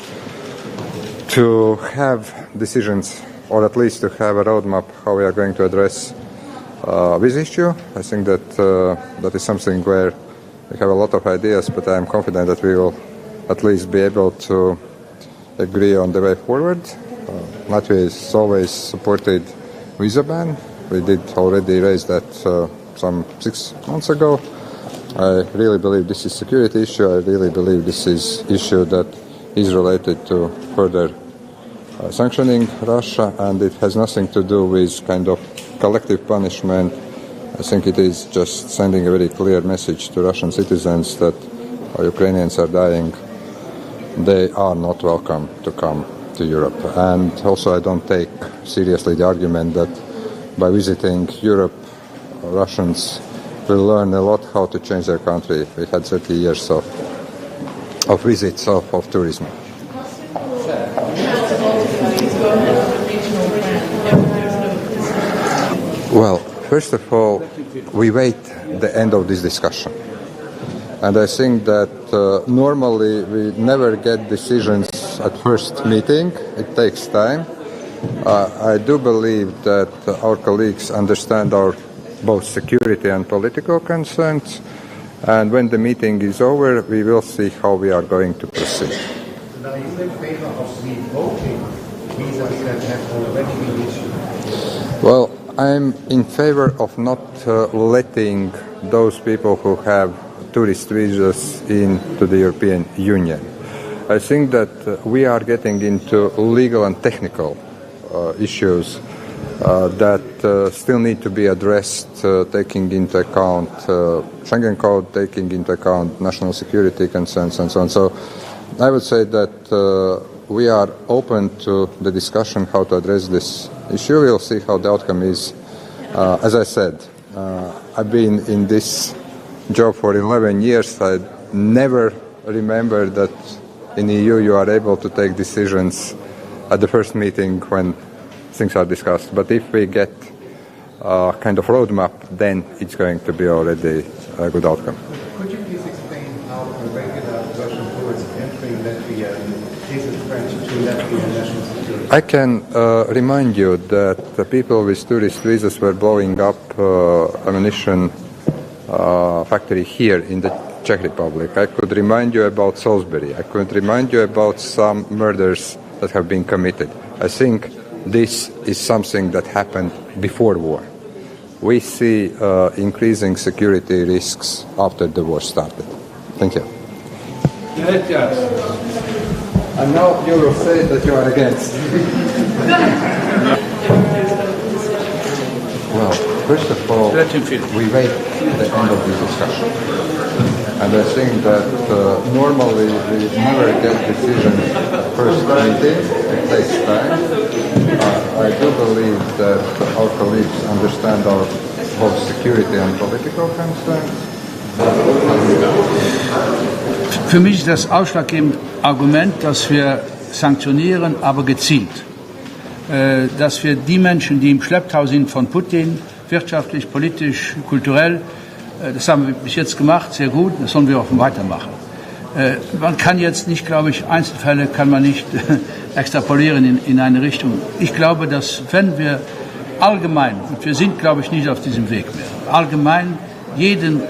to have decisions, or at least to have a roadmap how we are going to address this issue. I think that that is something where we have a lot of ideas, but I am confident that we will at least be able to agree on the way forward. Latvia has always supported visa ban. We did already raise that some 6 months ago. I really believe this is a security issue. I really believe this is an issue that is related to further sanctioning Russia, and it has nothing to do with kind of collective punishment. I think it is just sending a very clear message to Russian citizens that Ukrainians are dying. They are not welcome to come to Europe. And also I don't take seriously the argument that by visiting Europe, Russians will learn a lot how to change their country. We had 30 years of visits of tourism. Well, first of all, we wait the end of this discussion. And I think that normally we never get decisions at first meeting. It takes time. I do believe that our colleagues understand our both security and political concerns. And when the meeting is over, we will see how we are going to proceed. Are you in favor of the voting visas that have already been issued? Well, I'm in favor of not letting those people who have tourist visas into the European Union. I think that we are getting into legal and technical issues that still need to be addressed, taking into account Schengen Code, taking into account national security concerns and so on. So I would say that we are open to the discussion how to address this issue. We'll see how the outcome is. As I said, I've been in this job for 11 years. I never remember that in the EU you are able to take decisions at the first meeting when things are discussed. But if we get a kind of roadmap, then it's going to be already a good outcome. Could you please explain how a regular Russian tourist entering Latvia is a threat to Latvian national security? I can remind you that the people with tourist visas were blowing up ammunition factory here in the Czech Republic. I could remind you about Salisbury. I could remind you about some murders that have been committed. I think this is something that happened before war. We see increasing security risks after the war started. Thank you. And now you will say that you are against. Well, first of all, we wait the end of the discussion. And I think that normally we never get decisions first meeting. It takes time. I do believe that our colleagues understand our both security and political concerns. Für mich ist das ausschlaggebende Argument, dass wir sanktionieren, aber gezielt. Dass wir die Menschen, die im Schlepptau sind von Putin, wirtschaftlich, politisch, kulturell, das haben wir bis jetzt gemacht, sehr gut, das sollen wir auch weitermachen. Man kann jetzt nicht, glaube ich, Einzelfälle kann man nicht extrapolieren in eine Richtung. Ich glaube, dass wenn wir allgemein, und wir sind, glaube ich, nicht auf diesem Weg mehr, allgemein jeden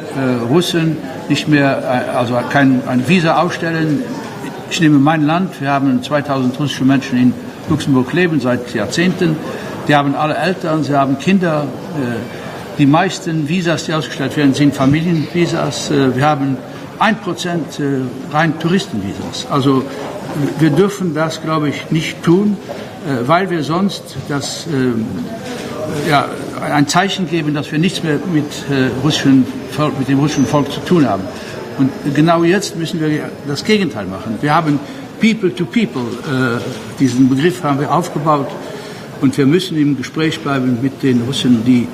Russen nicht mehr, also ein Visa ausstellen. Ich nehme mein Land, wir haben 2000 russische Menschen in Luxemburg leben seit Jahrzehnten. Die haben alle Eltern, sie haben Kinder. Die meisten Visas, die ausgestellt werden, sind Familienvisas. Wir haben 1% rein Touristenvisas. Also wir dürfen das, glaube ich, nicht tun, weil wir sonst ein Zeichen geben, dass wir nichts mehr mit dem russischen Volk zu tun haben. Und genau jetzt müssen wir das Gegenteil machen. Wir haben People to People, diesen Begriff haben wir aufgebaut und wir müssen im Gespräch bleiben mit den Russen, die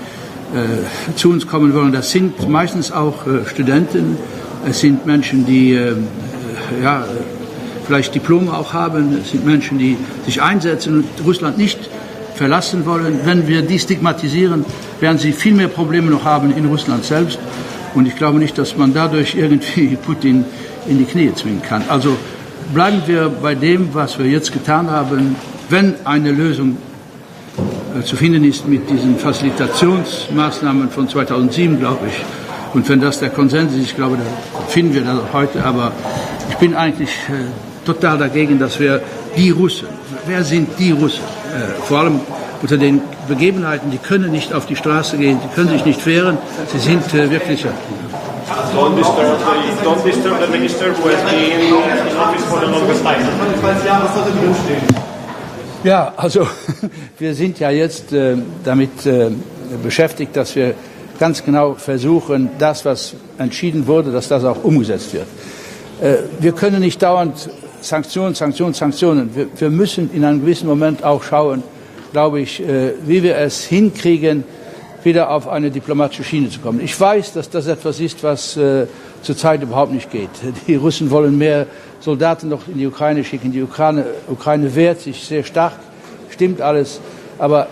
zu uns kommen wollen. Das sind meistens auch Studenten, es sind Menschen, die vielleicht Diplome auch haben, es sind Menschen, die sich einsetzen und Russland nicht verlassen wollen. Wenn wir die stigmatisieren, werden sie viel mehr Probleme noch haben in Russland selbst. Und ich glaube nicht, dass man dadurch irgendwie Putin in die Knie zwingen kann. Also bleiben wir bei dem, was wir jetzt getan haben. Wenn eine Lösung zu finden ist mit diesen Facilitationsmaßnahmen von 2007, glaube ich, und wenn das der Konsens ist, ich glaube, da finden wir das auch heute. Aber ich bin eigentlich total dagegen, dass wir die Russen, wer sind die Russen? Vor allem unter den Begebenheiten, die können nicht auf die Straße gehen, die können sich nicht wehren, sie sind wirklich... Don't disturb the minister who has been in office for the longest time. Ja, also wir sind ja jetzt damit beschäftigt, dass wir ganz genau versuchen, das, was entschieden wurde, dass das auch umgesetzt wird. Wir können nicht dauernd Sanktionen. Wir müssen in einem gewissen Moment auch schauen, glaube ich, wie wir es hinkriegen, wieder auf eine diplomatische Schiene zu kommen. Ich weiß, dass das etwas ist, was zurzeit überhaupt nicht geht. Die Russen wollen mehr Soldaten noch in die Ukraine schicken. Die Ukraine wehrt sich sehr stark, stimmt alles. Aber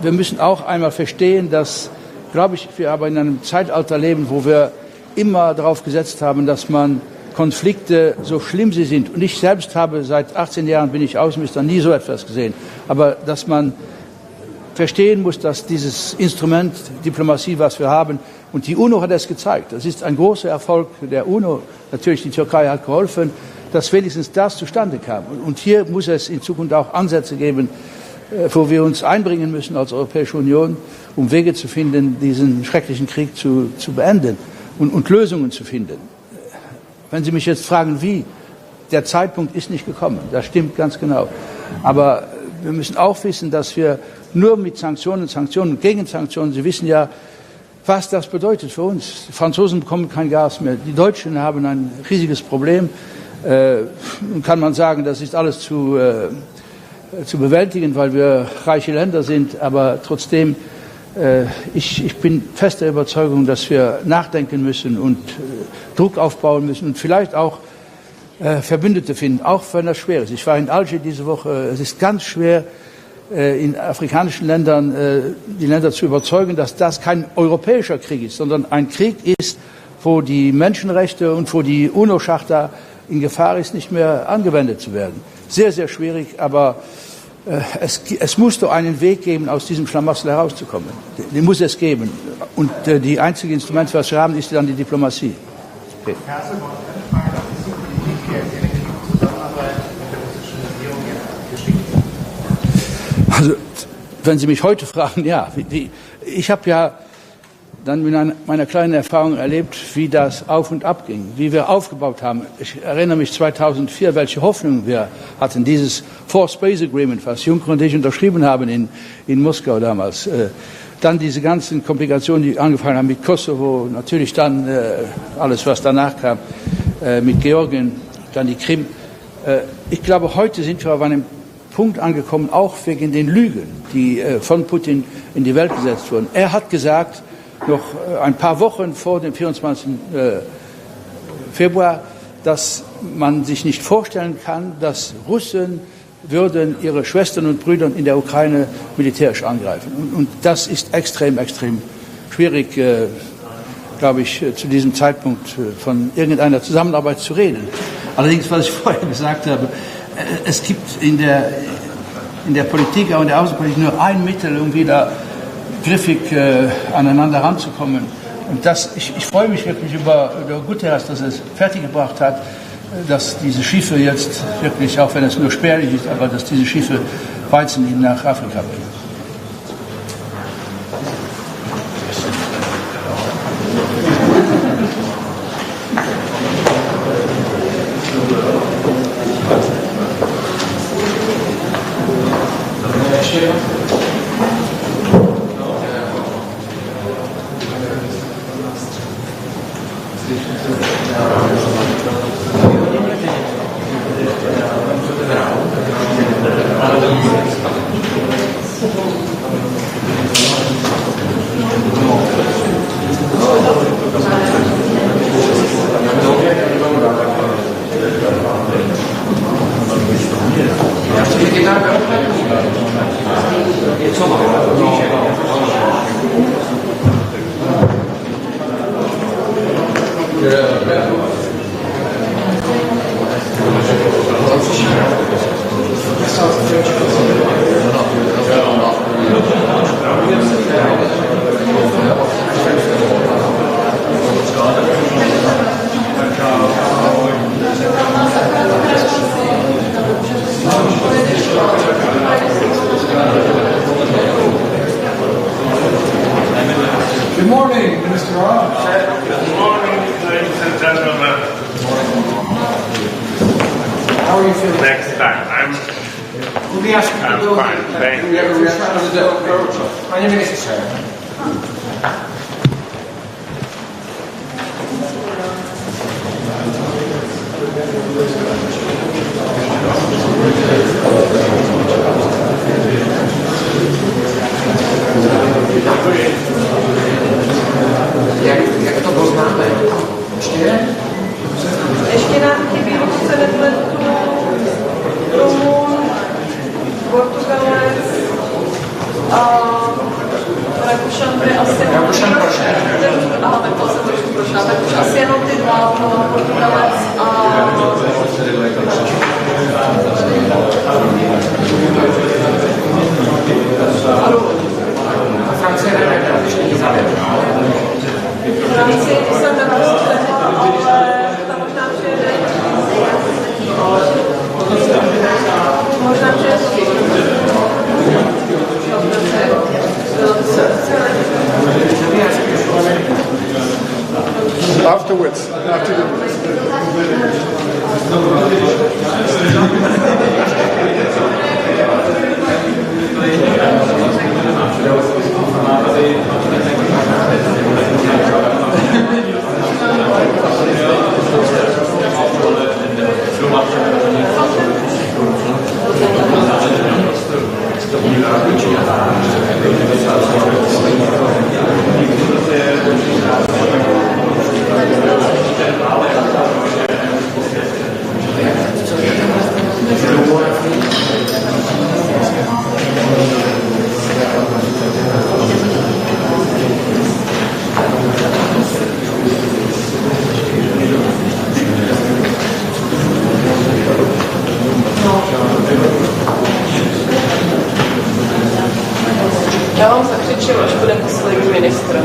wir müssen auch einmal verstehen, dass, glaube ich, wir aber in einem Zeitalter leben, wo wir immer darauf gesetzt haben, dass man Konflikte, so schlimm sie sind, und ich selbst habe seit 18 Jahren bin ich Außenminister, nie so etwas gesehen, aber dass man verstehen muss, dass dieses Instrument Diplomatie, was wir haben, und die UNO hat es gezeigt, das ist ein großer Erfolg der UNO, natürlich die Türkei hat geholfen, dass wenigstens das zustande kam. Und hier muss es in Zukunft auch Ansätze geben, wo wir uns einbringen müssen als Europäische Union, um Wege zu finden, diesen schrecklichen Krieg zu beenden und Lösungen zu finden. Wenn Sie mich jetzt fragen, wie, der Zeitpunkt ist nicht gekommen, das stimmt ganz genau. Aber wir müssen auch wissen, dass wir nur mit Sanktionen und Gegensanktionen, Sie wissen ja, was das bedeutet für uns. Die Franzosen bekommen kein Gas mehr, die Deutschen haben ein riesiges Problem. Kann man sagen, das ist alles zu bewältigen, weil wir reiche Länder sind, aber trotzdem, ich bin fester Überzeugung, dass wir nachdenken müssen und Druck aufbauen müssen und vielleicht auch Verbündete finden, auch wenn das schwer ist. Ich war in Alger diese Woche, es ist ganz schwer, in afrikanischen Ländern die Länder zu überzeugen, dass das kein europäischer Krieg ist, sondern ein Krieg ist, wo die Menschenrechte und wo die UNO-Charta in Gefahr ist, nicht mehr angewendet zu werden. Sehr, sehr schwierig, aber es muss doch einen Weg geben, aus diesem Schlamassel herauszukommen. Den muss es geben. Und die einzige Instrument, was wir haben, ist dann die Diplomatie. Okay. Also, wenn Sie mich heute fragen, ja, ich habe ja dann mit meiner kleinen Erfahrung erlebt, wie das auf und ab ging, wie wir aufgebaut haben. Ich erinnere mich 2004, welche Hoffnungen wir hatten, dieses Four Space Agreement, was Juncker und ich unterschrieben haben in Moskau damals. Dann diese ganzen Komplikationen, die angefangen haben mit Kosovo, natürlich dann alles, was danach kam, mit Georgien, dann die Krim. Ich glaube, heute sind wir auf einem Punkt angekommen, auch wegen den Lügen, die von Putin in die Welt gesetzt wurden. Er hat gesagt, noch ein paar Wochen vor dem 24. Februar, dass man sich nicht vorstellen kann, dass Russen würden ihre Schwestern und Brüder in der Ukraine militärisch angreifen. Und das ist extrem, extrem schwierig, glaube ich, zu diesem Zeitpunkt von irgendeiner Zusammenarbeit zu reden. Allerdings, was ich vorher gesagt habe, es gibt in der Politik, auch in der Außenpolitik, nur ein Mittel, um wieder griffig aneinander ranzukommen. Und ich freue mich wirklich über Guterres, dass er es fertiggebracht hat, dass diese Schiffe jetzt wirklich, auch wenn es nur spärlich ist, aber dass diese Schiffe Weizen nach Afrika bringen. Good morning, Minister Rob. Good morning, ladies and gentlemen. How are you feeling? Next time, I'm fine, thank Do we have a you. reaction to the approach? Panie Ministrze. Jak to poznáme? Ještě nám chybí se nepletu Rumun, Portugalec, Rakušan. afterwards, after the... Já vám zakřičím, až bude poslední ministr.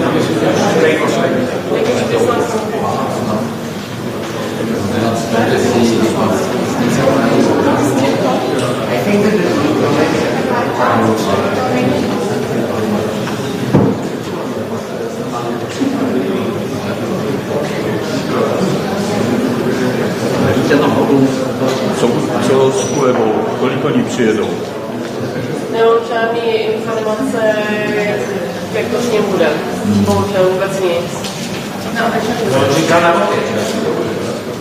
Co s kulebou? Kolik oni přijedou? Nemám žádný informace, jak to s ním bude. Bohužel vůbec nic.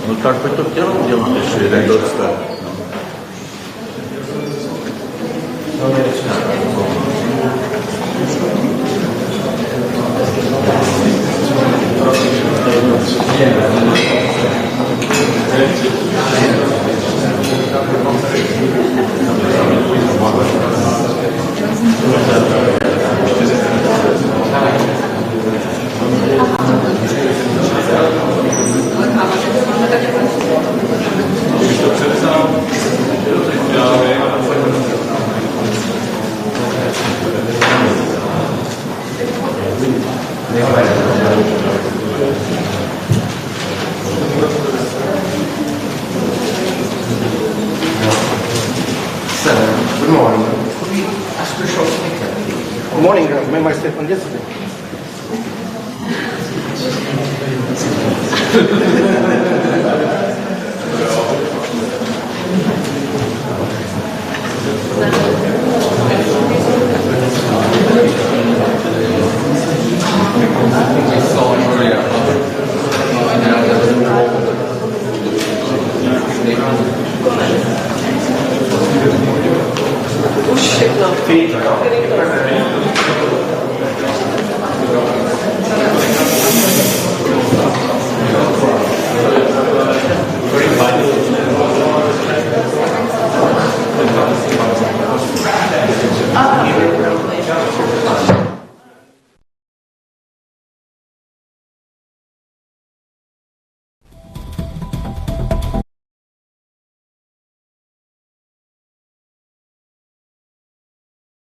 No tak by to chtělo udělat ještě jeden doorstep. Good morning. Could we ask a short statement? Good morning. Made my statement yesterday.